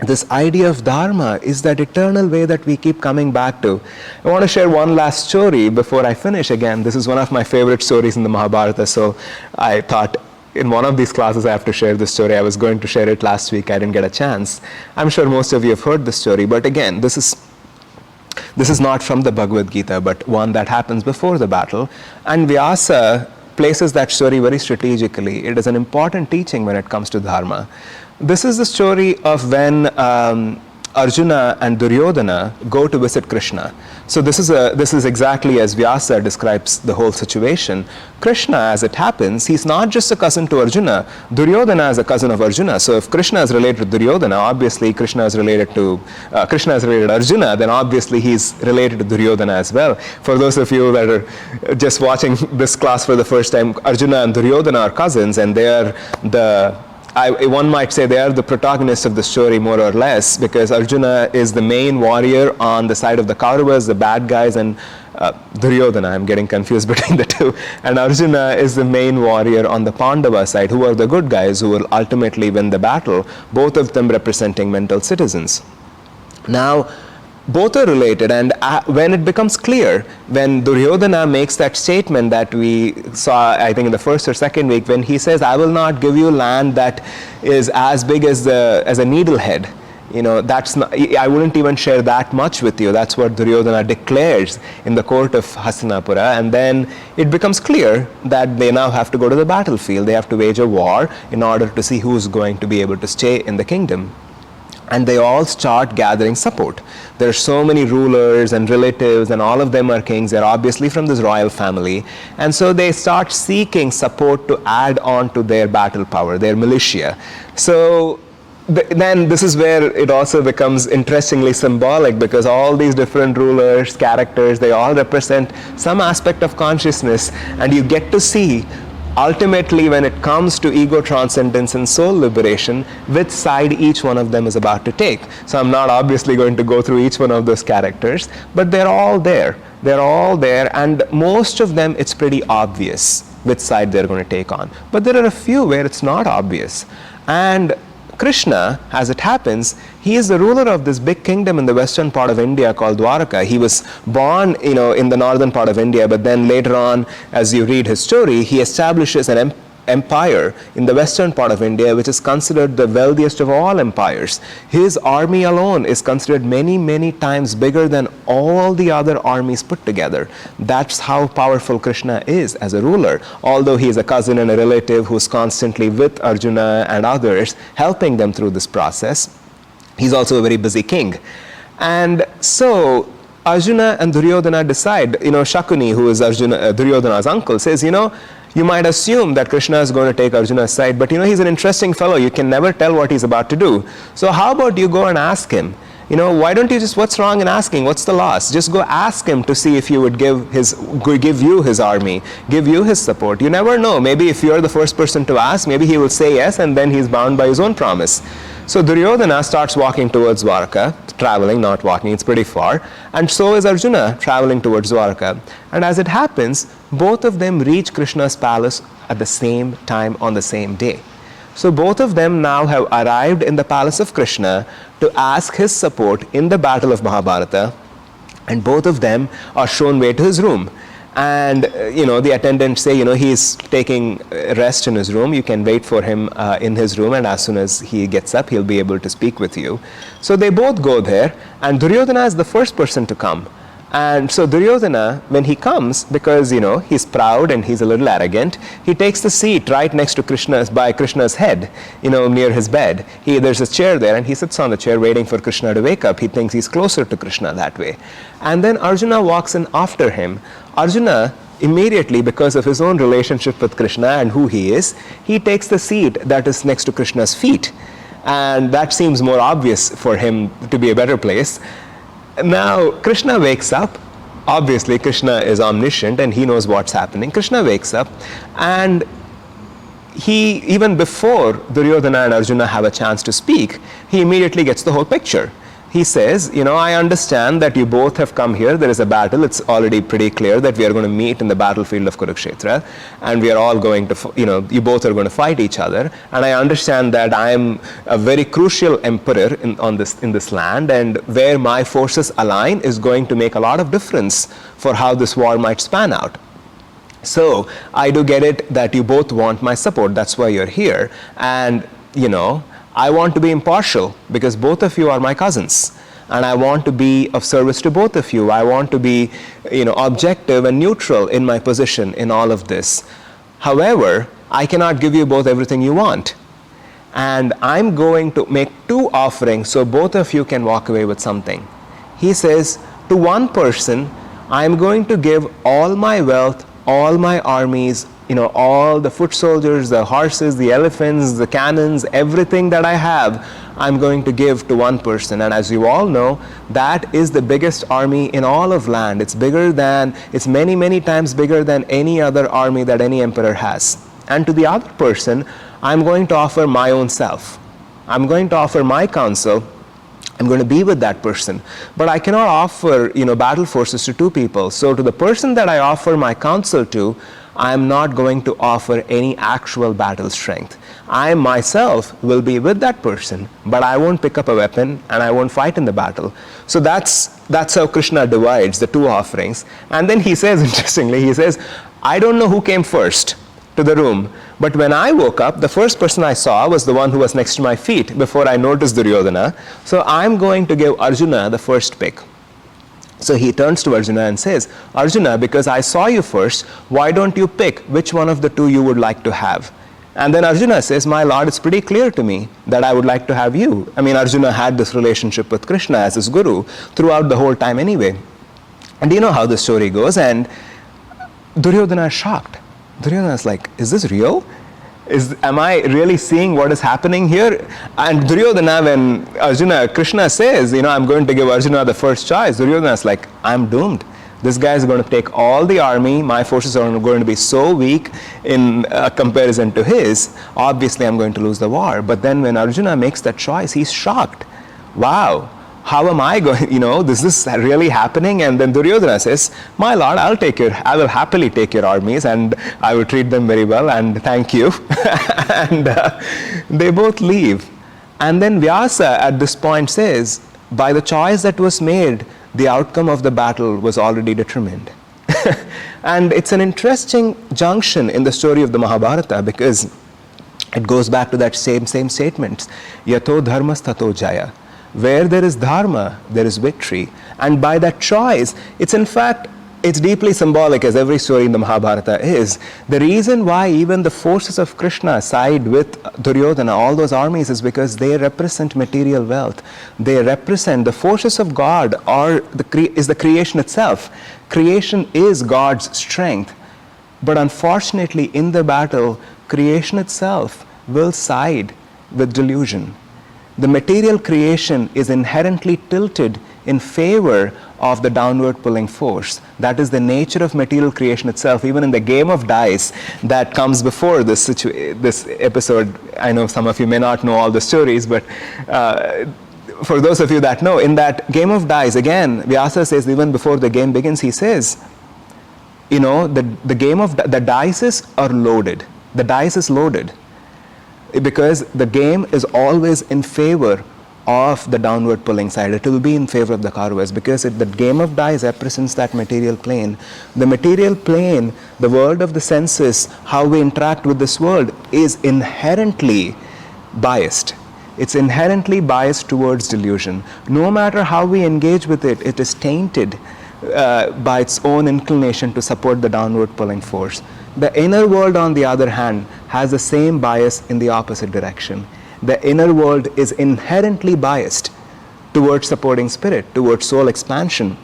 Speaker 1: this idea of Dharma is that eternal way that we keep coming back to. I want to share one last story before I finish. Again, this is one of my favorite stories in the Mahabharata, so I thought in one of these classes I have to share this story. I was going to share it last week. I didn't get a chance. I'm sure most of you have heard this story, but again, this is not from the Bhagavad Gita, but one that happens before the battle. And Vyasa places that story very strategically. It is an important teaching when it comes to Dharma. This is the story of when Arjuna and Duryodhana go to visit Krishna. So this is exactly as Vyasa describes the whole situation. Krishna, as it happens, he's not just a cousin to Arjuna. Duryodhana is a cousin of Arjuna. So if Krishna is related to Duryodhana, obviously Krishna is related to Arjuna, then obviously he's related to Duryodhana as well. For those of you that are just watching this class for the first time, Arjuna and Duryodhana are cousins, and they are one might say they are the protagonists of the story more or less, because Arjuna is the main warrior on the side of the Kauravas, the bad guys, and Duryodhana, I'm getting confused between the two, and Arjuna is the main warrior on the Pandava side, who are the good guys who will ultimately win the battle, both of them representing mental citizens. Now, both are related, and when it becomes clear, when Duryodhana makes that statement that we saw, I think in the first or second week, when he says, I will not give you land that is as big as a needlehead, that's not, I wouldn't even share that much with you. That's what Duryodhana declares in the court of Hastinapura, and then it becomes clear that they now have to go to the battlefield. They have to wage a war in order to see who's going to be able to stay in the kingdom. And they all start gathering support. There are so many rulers and relatives, and all of them are kings. They're obviously from this royal family. And so they start seeking support to add on to their battle power, their militia. So then this is where it also becomes interestingly symbolic, because all these different rulers, characters, they all represent some aspect of consciousness, and you get to see ultimately, when it comes to ego transcendence and soul liberation, which side each one of them is about to take. So I'm not obviously going to go through each one of those characters, but they're all there. They're all there, and most of them, it's pretty obvious which side they're going to take on. But there are a few where it's not obvious. And Krishna, as it happens, he is the ruler of this big kingdom in the western part of India called Dwaraka. He was born, in the northern part of India, but then later on, as you read his story, he establishes an empire in the western part of India, which is considered the wealthiest of all empires. His army alone is considered many, many times bigger than all the other armies put together. That's how powerful Krishna is as a ruler. Although he is a cousin and a relative who's constantly with Arjuna and others, helping them through this process, he's also a very busy king. And so Arjuna and Duryodhana decide, Shakuni, who is Duryodhana's uncle, says, you might assume that Krishna is going to take Arjuna's side, but he's an interesting fellow. You can never tell what he's about to do. So how about you go and ask him? Why don't you just, what's wrong in asking? What's the loss? Just go ask him to see if he would give you his army, give you his support. You never know. Maybe if you're the first person to ask, maybe he will say yes, and then he's bound by his own promise. So Duryodhana starts walking towards Dwarka, traveling, not walking, it's pretty far. And so is Arjuna traveling towards Dwarka. And as it happens, both of them reach Krishna's palace at the same time on the same day. So both of them now have arrived in the palace of Krishna to ask his support in the battle of Mahabharata. And both of them are shown way to his room. And the attendants say, he's taking rest in his room. You can wait for him in his room, and as soon as he gets up, he'll be able to speak with you. So they both go there, and Duryodhana is the first person to come. And so Duryodhana, when he comes, because he's proud and he's a little arrogant, he takes the seat right next to Krishna's head, near his bed. There's a chair there, and he sits on the chair waiting for Krishna to wake up. He thinks he's closer to Krishna that way. And then Arjuna walks in after him. Arjuna immediately, because of his own relationship with Krishna and who he is, he takes the seat that is next to Krishna's feet. And that seems more obvious for him to be a better place. Now, Krishna wakes up. Obviously, Krishna is omniscient and he knows what's happening. Krishna wakes up, and he, even before Duryodhana and Arjuna have a chance to speak, he immediately gets the whole picture. He says, I understand that you both have come here. There is a battle. It's already pretty clear that we are going to meet in the battlefield of Kurukshetra, and we are all going to, you both are going to fight each other. And I understand that I am a very crucial emperor in this land, and where my forces align is going to make a lot of difference for how this war might span out. So I do get it that you both want my support. That's why you're here. And, I want to be impartial because both of you are my cousins, and I want to be of service to both of you. I want to be, objective and neutral in my position in all of this. However, I cannot give you both everything you want. And I'm going to make two offerings so both of you can walk away with something. He says, to one person, I'm going to give all my wealth, all my armies, all the foot soldiers, the horses, the elephants, the cannons, everything that I have, I'm going to give to one person. And as you all know, that is the biggest army in all of land. It's many, many times bigger than any other army that any emperor has. And to the other person, I'm going to offer my own self. I'm going to offer my counsel. I'm going to be with that person. But I cannot offer, battle forces to two people. So to the person that I offer my counsel to, I'm not going to offer any actual battle strength. I myself will be with that person, but I won't pick up a weapon and I won't fight in the battle. So that's how Krishna divides the two offerings. And then he says, interestingly, I don't know who came first to the room, but when I woke up, the first person I saw was the one who was next to my feet before I noticed Duryodhana. So I'm going to give Arjuna the first pick. So he turns to Arjuna and says, Arjuna, because I saw you first, why don't you pick which one of the two you would like to have? And then Arjuna says, my lord, it's pretty clear to me that I would like to have you. I mean, Arjuna had this relationship with Krishna as his guru throughout the whole time anyway. And you know how the story goes, and Duryodhana is shocked. Duryodhana is like, is this real? Am I really seeing what is happening here? And Duryodhana, when Krishna says, I'm going to give Arjuna the first choice, Duryodhana is like, I'm doomed. This guy is going to take all the army. My forces are going to be so weak in comparison to his. Obviously, I'm going to lose the war. But then when Arjuna makes that choice, he's shocked. Wow. How am I going, is this really happening? And then Duryodhana says, my lord, I will happily take your armies and I will treat them very well and thank you. And they both leave. And then Vyasa at this point says, by the choice that was made, the outcome of the battle was already determined. And it's an interesting junction in the story of the Mahabharata, because it goes back to that same statement. Yato dharmas tato jaya. Where there is dharma, there is victory. And by that choice, it's deeply symbolic, as every story in the Mahabharata is. The reason why even the forces of Krishna side with Duryodhana, all those armies, is because they represent material wealth. They represent the forces of God, is the creation itself. Creation is God's strength. But unfortunately, in the battle, creation itself will side with delusion. The material creation is inherently tilted in favor of the downward pulling force. That is the nature of material creation itself. Even in the game of dice that comes before this episode, I know some of you may not know all the stories, but for those of you that know, in that game of dice, again, Vyasa says, even before the game begins, he says, the dice are loaded. The dice is loaded because the game is always in favor of the downward pulling side. It will be in favor of the Kauravas, because the game of dice represents that material plane. The material plane, the world of the senses, how we interact with this world, is inherently biased. It's inherently biased towards delusion. No matter how we engage with it, it is tainted by its own inclination to support the downward pulling force. The inner world, on the other hand, has the same bias in the opposite direction. The inner world is inherently biased towards supporting spirit, towards soul expansion.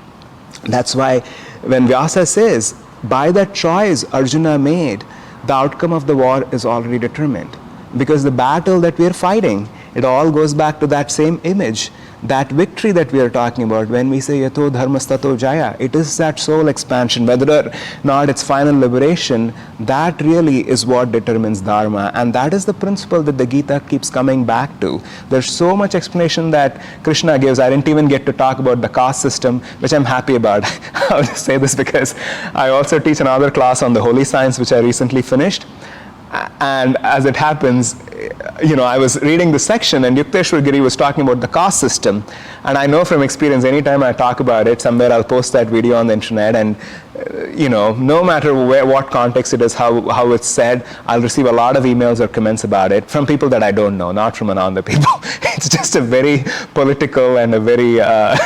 Speaker 1: That's why when Vyasa says, by that choice Arjuna made, the outcome of the war is already determined. Because the battle that we are fighting, it all goes back to that same image. That victory that we are talking about, when we say yato dharmas tato jaya, it is that soul expansion. Whether or not it's final liberation, that really is what determines dharma. And that is the principle that the Gita keeps coming back to. There's so much explanation that Krishna gives. I didn't even get to talk about the caste system, which I'm happy about. I'll just say this because I also teach another class on the holy science, which I recently finished. And as it happens, I was reading the section and Yukteswar Giri was talking about the caste system. And I know from experience, anytime I talk about it, somewhere I'll post that video on the internet, and no matter what context it is, how it's said, I'll receive a lot of emails or comments about it from people that I don't know, not from Ananda people. It's just a very political and a very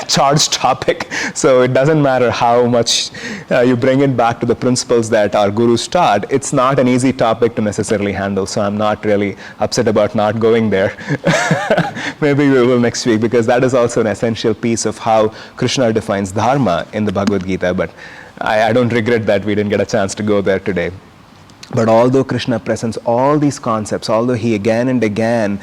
Speaker 1: charged topic. So it doesn't matter how much you bring it back to the principles that our gurus taught. It's not an easy topic to necessarily handle. So I'm not really upset about not going there. Maybe we will next week, because that is also an essential piece of how Krishna defines dharma in the Bhagavad Gita. But I don't regret that we didn't get a chance to go there today. But although Krishna presents all these concepts, although he again and again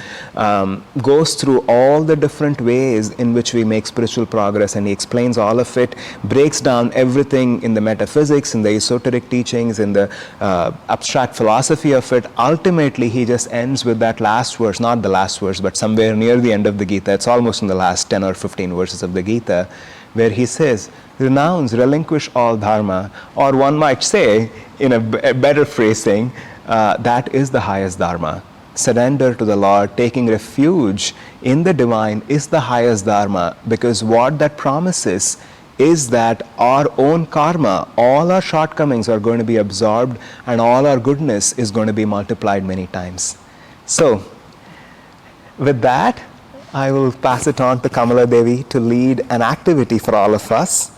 Speaker 1: goes through all the different ways in which we make spiritual progress, and he explains all of it, breaks down everything in the metaphysics, in the esoteric teachings, in the abstract philosophy of it, ultimately he just ends with that last verse, not the last verse, but somewhere near the end of the Gita. It's almost in the last 10 or 15 verses of the Gita, where he says, renounce, relinquish all dharma, or one might say, in a better phrasing, that is the highest dharma. Surrender to the Lord, taking refuge in the divine, is the highest dharma, because what that promises is that our own karma, all our shortcomings are going to be absorbed, and all our goodness is going to be multiplied many times. So, with that, I will pass it on to Kamala Devi to lead an activity for all of us.